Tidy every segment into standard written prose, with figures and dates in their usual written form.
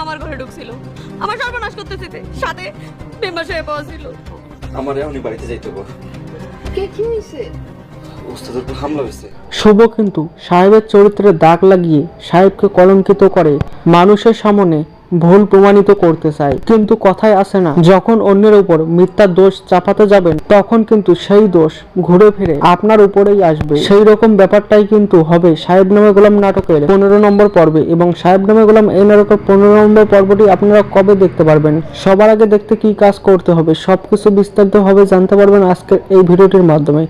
আমার ঘরে ঢুকছিল, আমার সর্বনাশ করতেছে, সাথে মেম্বার সাহেব ছিল। আমার এখনই বাড়িতে যাইতে হবে। কে কি হয়েছে? ওস্তাদের উপর হামলা হয়েছে। শুভ কিন্তু সাহেবের চরিত্রে দাগ লাগিয়ে সাহেবকে কলঙ্কিত করে মানুষের সামনে ভুল প্রমাণিত করতে চায়, কিন্তু কথায় আসে না, যখন অন্যের উপর মিথ্যা দোষ চাপাতে যাবেন তখন কিন্তু সেই দোষ ঘুরে ফিরে আপনার উপরেই আসবে। সেই রকম ব্যাপারটাই কিন্তু হবে সাহেব নামে গোলাম নাটকের 15 নম্বর পর্বে। এবং সাহেব নামে গোলাম এই নাটকের 15 নম্বর পর্বটি আপনারা কবে দেখতে পারবেন, সবার আগে দেখতে কি কাজ করতে হবে সবকিছু বিস্তারিতভাবে জানতে পারবেন আজকের এই ভিডিওটির মাধ্যমে।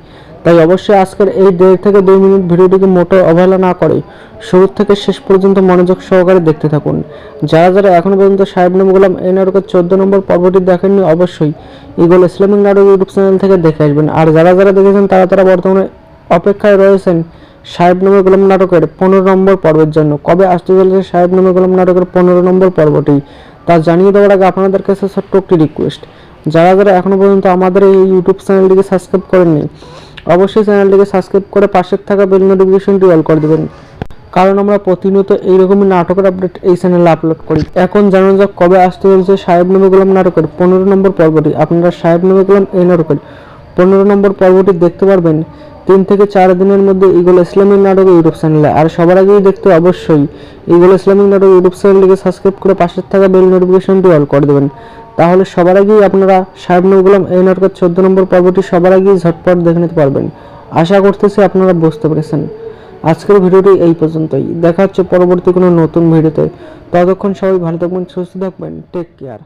তাই অবশ্যই আজকের এই 1.5 থেকে 2 মিনিট ভিডিওটিকে মোটেও অবহেলা না করে শুরু থেকে শেষ পর্যন্ত মনোযোগ সহকারে দেখতে থাকুন। যারা যারা এখনো পর্যন্ত সাহেব নামে গোলাম এই নাটকের 14 নম্বর পর্বটি দেখেননি অবশ্যই ইগল ইসলামিক নাটক ইউটিউব চ্যানেল থেকে দেখে আসবেন। আর যারা যারা দেখেছেন তারা বর্তমানে অপেক্ষায় রয়েছেন সাহেব নামে গোলাম নাটকের 15 নম্বর পর্বের জন্য। কবে আসতে চলেছে সাহেব নামে গোলাম নাটকের 15 নম্বর পর্বটি তা জানিয়ে দেওয়ার আগে আপনাদের কাছে ছোট্ট একটি রিকোয়েস্ট, যারা যারা এখনো পর্যন্ত আমাদের এই ইউটিউব চ্যানেলটিকে সাবস্ক্রাইব করেননি অবশ্যই চ্যানেলটিকে সাবস্ক্রাইব করে পাশে থাকা বেল নোটিফিকেশনটি অল করে দেবেন, কারণ আমরা প্রতিনিয়ত এইরকমই নাটকের আপডেট এই চ্যানেলে আপলোড করি। এখন জানানো যাক কবে আসতে চলেছে সাহেব নামে গোলাম নাটকের 15 নম্বর পর্বটি। আপনারা সাহেব নামে গোলাম এই নাটকের 15 নম্বর পর্বটি দেখতে পারবেন 3 থেকে 4 দিনের মধ্যে ইগল ইসলামিক নাটক ইউটিউব চ্যানেলে। আর সবার আগেই দেখতে অবশ্যই ইগল ইসলামিক নাটক ইউটিউব চ্যানেলটিকে সাবস্ক্রাইব করে পাশে থাকা বেল নোটিফিকেশনটি অল করে দেবেন, তাহলে সবার আগেই আপনারা সাহেব নামে গোলাম এই নাটকের 14 নম্বর পর্বটি সবার আগেই ঝটপট দেখে নিতে পারবেন। আশা করতেছি আপনারা বুঝতে পেরেছেন। আজকের ভিডিওটি এই পর্যন্তই, দেখা হচ্ছে পরবর্তী কোনো নতুন ভিডিওতে। ততক্ষণ সবাই ভালো থাকবেন, সুস্থ থাকবেন, টেক কেয়ার।